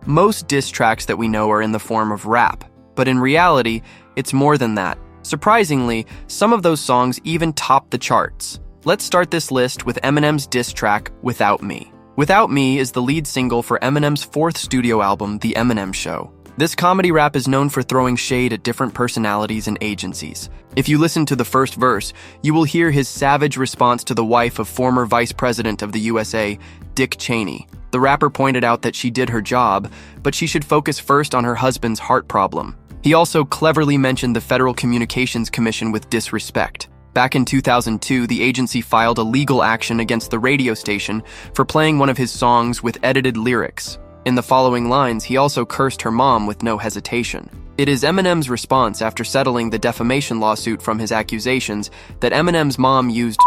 Most diss tracks that we know are in the form of rap, but in reality, it's more than that. Surprisingly, some of those songs even top the charts. Let's start this list with Eminem's diss track, Without Me. Without Me is the lead single for Eminem's fourth studio album, The Eminem Show. This comedy rap is known for throwing shade at different personalities and agencies. If you listen to the first verse, you will hear his savage response to the wife of former Vice President of the USA, Dick Cheney. The rapper pointed out that she did her job, but she should focus first on her husband's heart problem. He also cleverly mentioned the Federal Communications Commission with disrespect. Back in 2002, the agency filed a legal action against the radio station for playing one of his songs with edited lyrics. In the following lines, he also cursed her mom with no hesitation. It is Eminem's response after settling the defamation lawsuit from his accusations that Eminem's mom used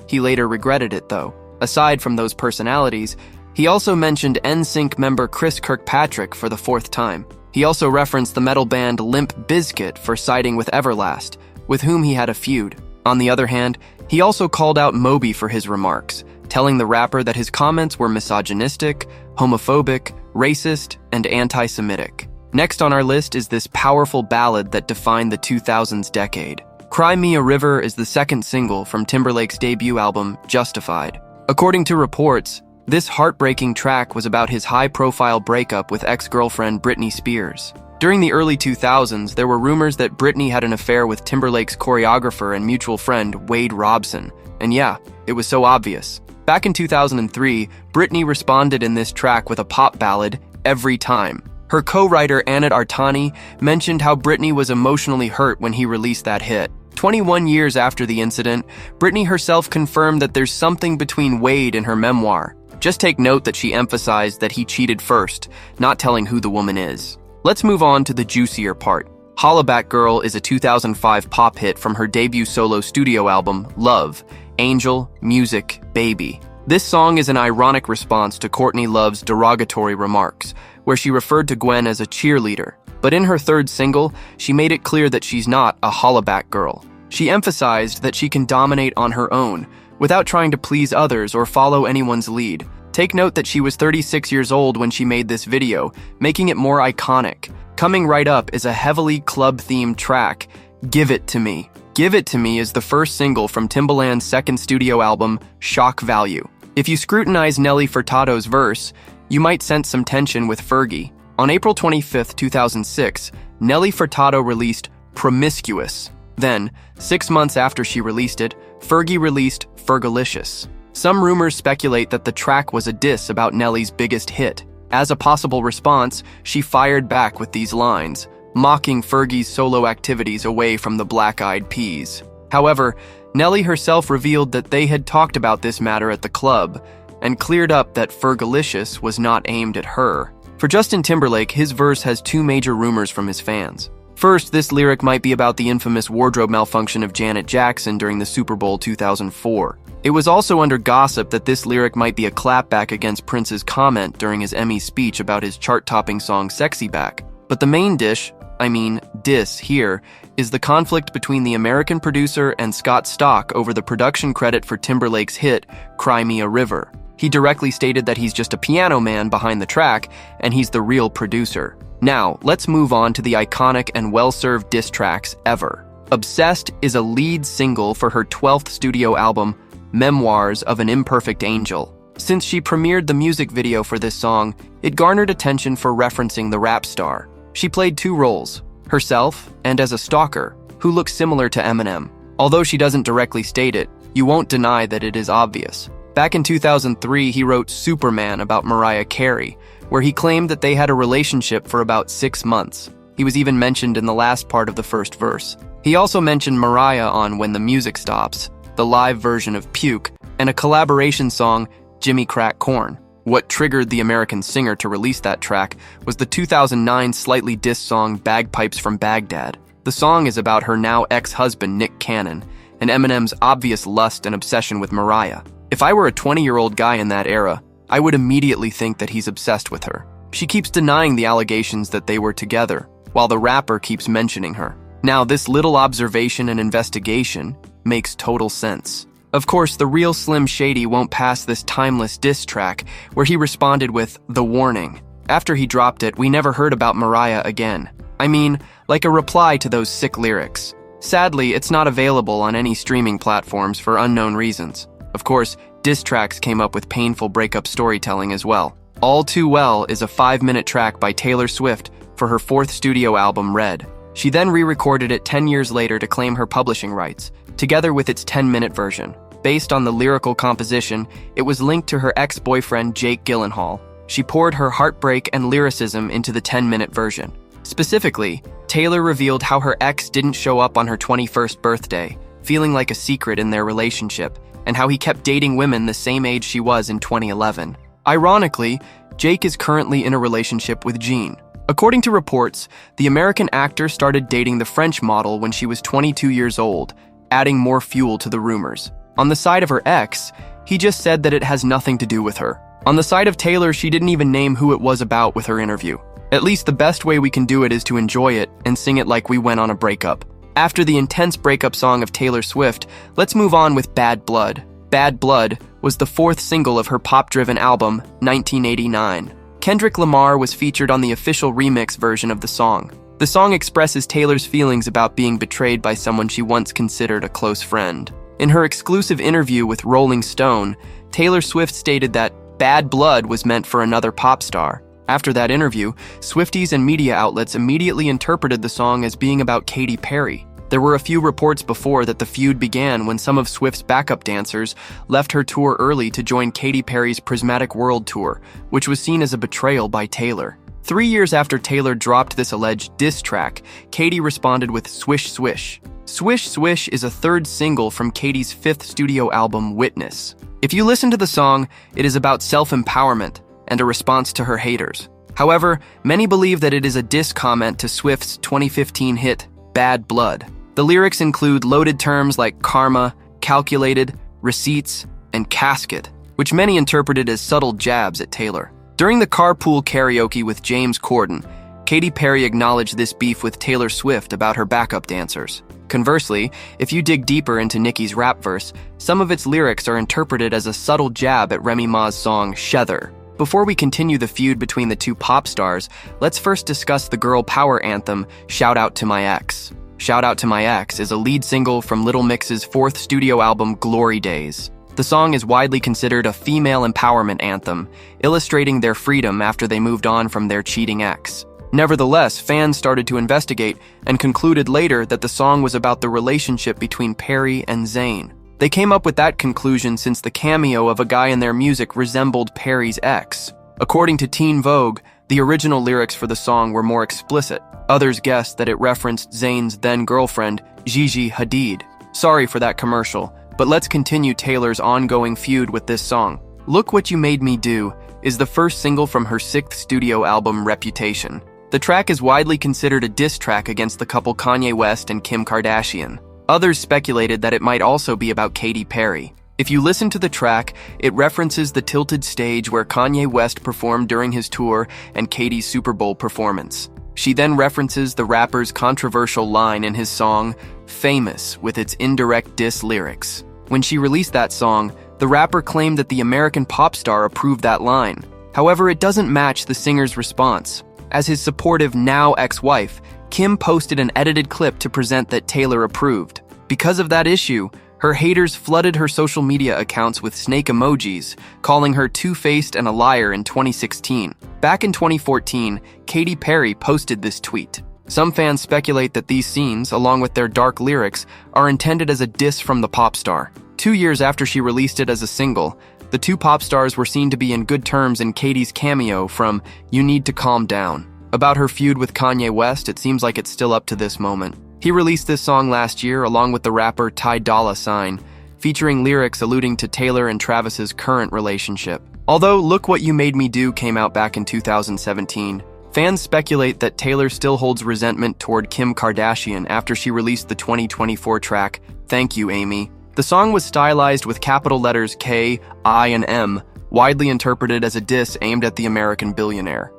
He later regretted it, though. Aside from those personalities, he also mentioned NSYNC member Chris Kirkpatrick for the fourth time. He also referenced the metal band Limp Bizkit for siding with Everlast, with whom he had a feud. On the other hand, he also called out Moby for his remarks, telling the rapper that his comments were misogynistic, homophobic, racist, and anti-Semitic. Next on our list is this powerful ballad that defined the 2000s decade. Cry Me a River is the second single from Timberlake's debut album, Justified. According to reports, this heartbreaking track was about his high-profile breakup with ex-girlfriend Britney Spears. During the early 2000s, there were rumors that Britney had an affair with Timberlake's choreographer and mutual friend, Wade Robson. And yeah, it was so obvious. Back in 2003, Britney responded in this track with a pop ballad, Every Time. Her co-writer Anat Artani mentioned how Britney was emotionally hurt when he released that hit. 21 years after the incident, Britney herself confirmed that there's something between Wade and her memoir. Just take note that she emphasized that he cheated first, not telling who the woman is. Let's move on to the juicier part. Hollaback Girl is a 2005 pop hit from her debut solo studio album, Love, Angel, Music, Baby. This song is an ironic response to Courtney Love's derogatory remarks, where she referred to Gwen as a cheerleader. But in her third single, she made it clear that she's not a Hollaback Girl. She emphasized that she can dominate on her own, without trying to please others or follow anyone's lead. Take note that she was 36 years old when she made this video, making it more iconic. Coming right up is a heavily club-themed track, Give It To Me. Give It To Me is the first single from Timbaland's second studio album, Shock Value. If you scrutinize Nelly Furtado's verse, you might sense some tension with Fergie. On April 25, 2006, Nelly Furtado released Promiscuous. Then, 6 months after she released it, Fergie released Fergalicious. Some rumors speculate that the track was a diss about Nelly's biggest hit. As a possible response, she fired back with these lines, mocking Fergie's solo activities away from the Black Eyed Peas. However, Nelly herself revealed that they had talked about this matter at the club, and cleared up that Fergalicious was not aimed at her. For Justin Timberlake, his verse has two major rumors from his fans. First, this lyric might be about the infamous wardrobe malfunction of Janet Jackson during the Super Bowl 2004. It was also under gossip that this lyric might be a clapback against Prince's comment during his Emmy speech about his chart-topping song Sexy Back. But the main diss here, is the conflict between the American producer and Scott Storch over the production credit for Timberlake's hit, Cry Me a River. He directly stated that he's just a piano man behind the track, and he's the real producer. Now, let's move on to the iconic and well-served diss tracks ever. Obsessed is a lead single for her 12th studio album, Memoirs of an Imperfect Angel. Since she premiered the music video for this song, it garnered attention for referencing the rap star. She played two roles, herself and as a stalker, who looks similar to Eminem. Although she doesn't directly state it, you won't deny that it is obvious. Back in 2003, he wrote Superman about Mariah Carey, where he claimed that they had a relationship for about 6 months. He was even mentioned in the last part of the first verse. He also mentioned Mariah on When the Music Stops, the live version of Puke, and a collaboration song, Jimmy Crack Corn. What triggered the American singer to release that track was the 2009 slightly dissed song Bagpipes from Baghdad. The song is about her now ex-husband Nick Cannon, and Eminem's obvious lust and obsession with Mariah. If I were a 20-year-old guy in that era, I would immediately think that he's obsessed with her. She keeps denying the allegations that they were together, while the rapper keeps mentioning her. Now, this little observation and investigation makes total sense. Of course, the real Slim Shady won't pass this timeless diss track, where he responded with The Warning. After he dropped it, we never heard about Mariah again. I mean, like a reply to those sick lyrics. Sadly, it's not available on any streaming platforms for unknown reasons. Of course, diss tracks came up with painful breakup storytelling as well. All Too Well is a 5-minute track by Taylor Swift for her 4th studio album, Red. She then re-recorded it 10 years later to claim her publishing rights, together with its 10-minute version. Based on the lyrical composition, it was linked to her ex-boyfriend Jake Gyllenhaal. She poured her heartbreak and lyricism into the 10-minute version. Specifically, Taylor revealed how her ex didn't show up on her 21st birthday, feeling like a secret in their relationship, and how he kept dating women the same age she was in 2011. Ironically, Jake is currently in a relationship with Jean. According to reports, the American actor started dating the French model when she was 22 years old, adding more fuel to the rumors. On the side of her ex, he just said that it has nothing to do with her. On the side of Taylor, she didn't even name who it was about with her interview. At least the best way we can do it is to enjoy it and sing it like we went on a breakup. After the intense breakup song of Taylor Swift, let's move on with Bad Blood. Bad Blood was the 4th single of her pop-driven album, 1989. Kendrick Lamar was featured on the official remix version of the song. The song expresses Taylor's feelings about being betrayed by someone she once considered a close friend. In her exclusive interview with Rolling Stone, Taylor Swift stated that Bad Blood was meant for another pop star. After that interview, Swifties and media outlets immediately interpreted the song as being about Katy Perry. There were a few reports before that the feud began when some of Swift's backup dancers left her tour early to join Katy Perry's Prismatic World Tour, which was seen as a betrayal by Taylor. 3 years after Taylor dropped this alleged diss track, Katy responded with Swish Swish. Swish Swish is a 3rd single from Katy's 5th studio album, Witness. If you listen to the song, it is about self-empowerment and a response to her haters. However, many believe that it is a diss comment to Swift's 2015 hit, Bad Blood. The lyrics include loaded terms like karma, calculated, receipts, and casket, which many interpreted as subtle jabs at Taylor. During the carpool karaoke with James Corden, Katy Perry acknowledged this beef with Taylor Swift about her backup dancers. Conversely, if you dig deeper into Nicki's rap verse, some of its lyrics are interpreted as a subtle jab at Remy Ma's song, Shether. Before we continue the feud between the two pop stars, let's first discuss the girl power anthem, Shout Out to My Ex. Shout Out to My Ex is a lead single from Little Mix's 4th studio album, Glory Days. The song is widely considered a female empowerment anthem, illustrating their freedom after they moved on from their cheating ex. Nevertheless, fans started to investigate and concluded later that the song was about the relationship between Perry and Zayn. They came up with that conclusion since the cameo of a guy in their music resembled Perry's ex. According to Teen Vogue, the original lyrics for the song were more explicit. Others guessed that it referenced Zayn's then-girlfriend, Gigi Hadid. Sorry for that commercial, but let's continue Taylor's ongoing feud with this song. Look What You Made Me Do is the 1st single from her 6th studio album, Reputation. The track is widely considered a diss track against the couple Kanye West and Kim Kardashian. Others speculated that it might also be about Katy Perry. If you listen to the track, it references the tilted stage where Kanye West performed during his tour and Katy's Super Bowl performance. She then references the rapper's controversial line in his song, Famous, with its indirect diss lyrics. When she released that song, the rapper claimed that the American pop star approved that line. However, it doesn't match the singer's response. As his supportive now ex-wife, Kim posted an edited clip to present that Taylor approved. Because of that issue, her haters flooded her social media accounts with snake emojis, calling her two-faced and a liar in 2016. Back in 2014, Katy Perry posted this tweet. Some fans speculate that these scenes, along with their dark lyrics, are intended as a diss from the pop star. 2 years after she released it as a single, the two pop stars were seen to be in good terms in Katy's cameo from You Need to Calm Down. About her feud with Kanye West, it seems like it's still up to this moment. He released this song last year along with the rapper Ty Dolla $ign, featuring lyrics alluding to Taylor and Travis's current relationship. Although Look What You Made Me Do came out back in 2017, fans speculate that Taylor still holds resentment toward Kim Kardashian after she released the 2024 track, Thank You, Amy. The song was stylized with capital letters K, I, and M, widely interpreted as a diss aimed at the American billionaire.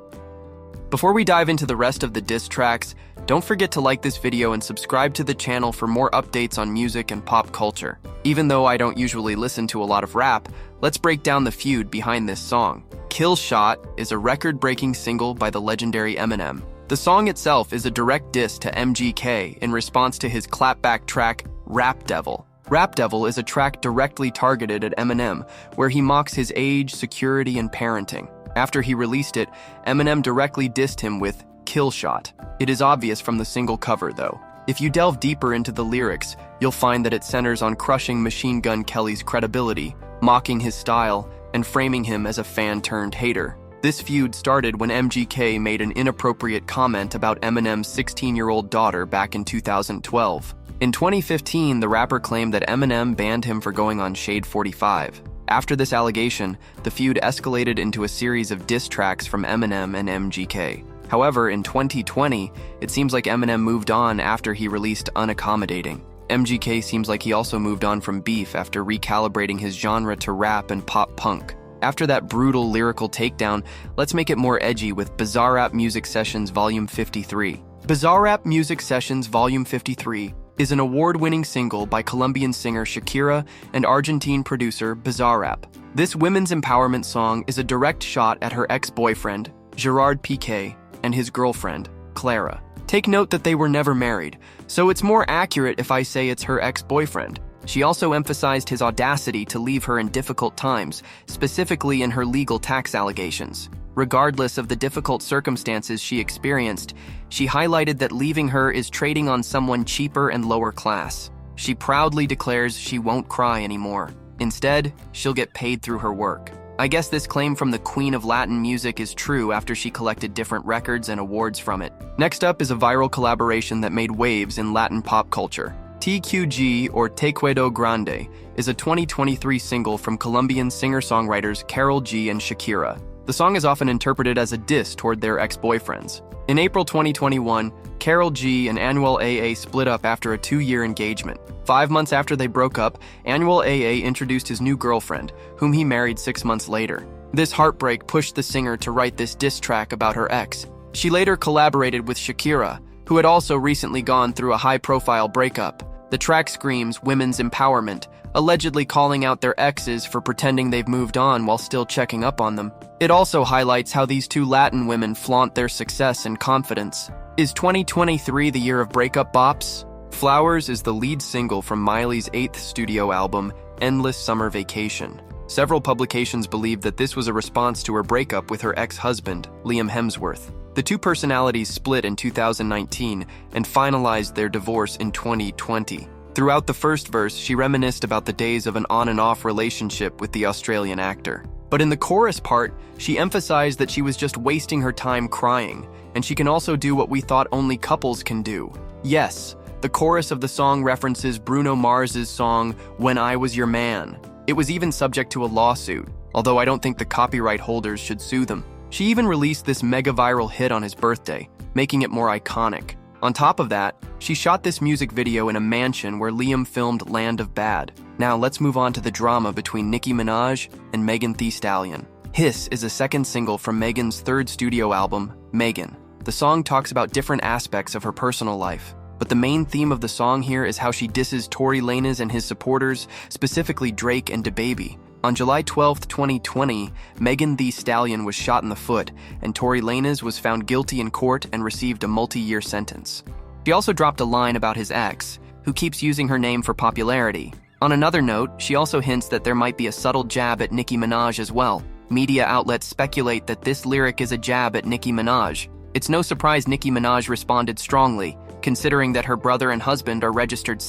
Before we dive into the rest of the diss tracks, don't forget to like this video and subscribe to the channel for more updates on music and pop culture. Even though I don't usually listen to a lot of rap, let's break down the feud behind this song. Killshot is a record-breaking single by the legendary Eminem. The song itself is a direct diss to MGK in response to his clapback track, Rap Devil. Rap Devil is a track directly targeted at Eminem, where he mocks his age, security, and parenting. After he released it, Eminem directly dissed him with Killshot. It is obvious from the single cover, though. If you delve deeper into the lyrics, you'll find that it centers on crushing Machine Gun Kelly's credibility, mocking his style, and framing him as a fan-turned-hater. This feud started when MGK made an inappropriate comment about Eminem's 16-year-old daughter back in 2012. In 2015, the rapper claimed that Eminem banned him for going on Shade 45. After this allegation, the feud escalated into a series of diss tracks from Eminem and MGK. However, in 2020, it seems like Eminem moved on after he released Unaccommodating. MGK seems like he also moved on from beef after recalibrating his genre to rap and pop punk. After that brutal lyrical takedown, let's make it more edgy with Bizaraap Music Sessions Volume 53. Bizaraap Music Sessions Volume 53 is an award-winning single by Colombian singer Shakira and Argentine producer Bizaraap. This women's empowerment song is a direct shot at her ex-boyfriend, Gerard Piqué, and his girlfriend, Clara. Take note that they were never married, so it's more accurate if I say it's her ex-boyfriend. She also emphasized his audacity to leave her in difficult times, specifically in her legal tax allegations. Regardless of the difficult circumstances she experienced, she highlighted that leaving her is trading on someone cheaper and lower class. She proudly declares she won't cry anymore. Instead, she'll get paid through her work. I guess this claim from the queen of Latin music is true after she collected different records and awards from it. Next up is a viral collaboration that made waves in Latin pop culture. TQG, or Te Quedo Grande, is a 2023 single from Colombian singer-songwriters Karol G and Shakira. The song is often interpreted as a diss toward their ex-boyfriends. In April 2021, Karol G and Anuel AA split up after a 2-year engagement. 5 months after they broke up, Anuel AA introduced his new girlfriend, whom he married 6 months later. This heartbreak pushed the singer to write this diss track about her ex. She later collaborated with Shakira, who had also recently gone through a high-profile breakup. The track screams women's empowerment, allegedly calling out their exes for pretending they've moved on while still checking up on them. It also highlights how these two Latin women flaunt their success and confidence. Is 2023 the year of breakup bops? Flowers is the lead single from Miley's 8th studio album, Endless Summer Vacation. Several publications believe that this was a response to her breakup with her ex-husband, Liam Hemsworth. The two personalities split in 2019 and finalized their divorce in 2020. Throughout the first verse, she reminisced about the days of an on-and-off relationship with the Australian actor. But in the chorus part, she emphasized that she was just wasting her time crying, and she can also do what we thought only couples can do. Yes, the chorus of the song references Bruno Mars's song, When I Was Your Man. It was even subject to a lawsuit, although I don't think the copyright holders should sue them. She even released this mega-viral hit on his birthday, making it more iconic. On top of that, she shot this music video in a mansion where Liam filmed Land of Bad. Now let's move on to the drama between Nicki Minaj and Megan Thee Stallion. Hiss is a second single from Megan's 3rd studio album, Megan. The song talks about different aspects of her personal life, but the main theme of the song here is how she disses Tory Lanez and his supporters, specifically Drake and DaBaby. On July 12, 2020, Megan Thee Stallion was shot in the foot, and Tory Lanez was found guilty in court and received a multi-year sentence. She also dropped a line about his ex, who keeps using her name for popularity. On another note, she also hints that there might be a subtle jab at Nicki Minaj as well. Media outlets speculate that this lyric is a jab at Nicki Minaj. It's no surprise Nicki Minaj responded strongly, considering that her brother and husband are registered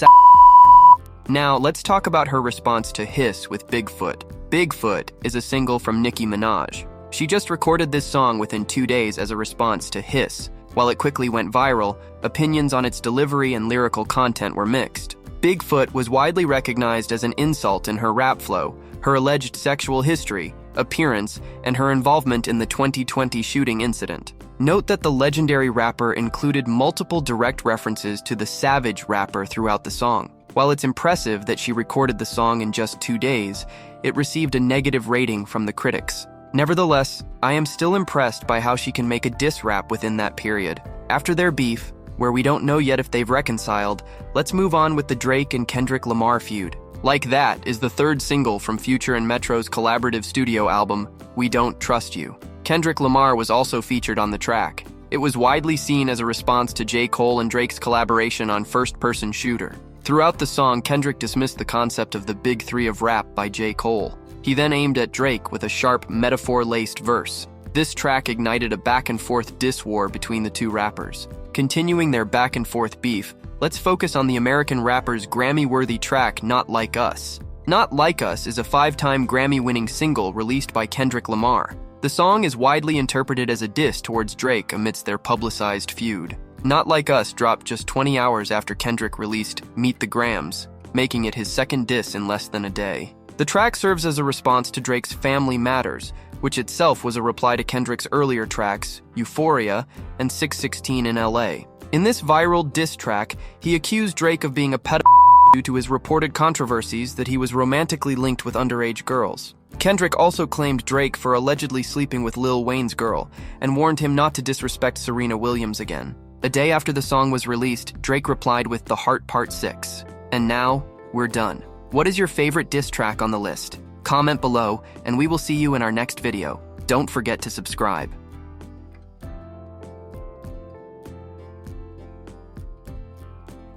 Now, let's talk about her response to Hiss with Bigfoot. Bigfoot is a single from Nicki Minaj. She just recorded this song within 2 days as a response to Hiss. While it quickly went viral, opinions on its delivery and lyrical content were mixed. Bigfoot was widely recognized as an insult in her rap flow, her alleged sexual history, appearance, and her involvement in the 2020 shooting incident. Note that the legendary rapper included multiple direct references to the Savage rapper throughout the song. While it's impressive that she recorded the song in just 2 days, it received a negative rating from the critics. Nevertheless, I am still impressed by how she can make a diss rap within that period. After their beef, where we don't know yet if they've reconciled, let's move on with the Drake and Kendrick Lamar feud. Like That is the third single from Future and Metro's collaborative studio album, We Don't Trust You. Kendrick Lamar was also featured on the track. It was widely seen as a response to J. Cole and Drake's collaboration on First Person Shooter. Throughout the song, Kendrick dismissed the concept of the Big Three of rap by J. Cole. He then aimed at Drake with a sharp, metaphor-laced verse. This track ignited a back-and-forth diss war between the two rappers. Continuing their back-and-forth beef, let's focus on the American rapper's Grammy-worthy track, Not Like Us. Not Like Us is a 5-time Grammy-winning single released by Kendrick Lamar. The song is widely interpreted as a diss towards Drake amidst their publicized feud. Not Like Us dropped just 20 hours after Kendrick released Meet the Grams, making it his second diss in less than a day. The track serves as a response to Drake's Family Matters, which itself was a reply to Kendrick's earlier tracks, Euphoria and 616 in LA. In this viral diss track, he accused Drake of being a pedophile due to his reported controversies that he was romantically linked with underage girls. Kendrick also claimed Drake for allegedly sleeping with Lil Wayne's girl and warned him not to disrespect Serena Williams again. A day after the song was released, Drake replied with The Heart Part 6. And now, we're done. What is your favorite diss track on the list? Comment below, and we will see you in our next video. Don't forget to subscribe.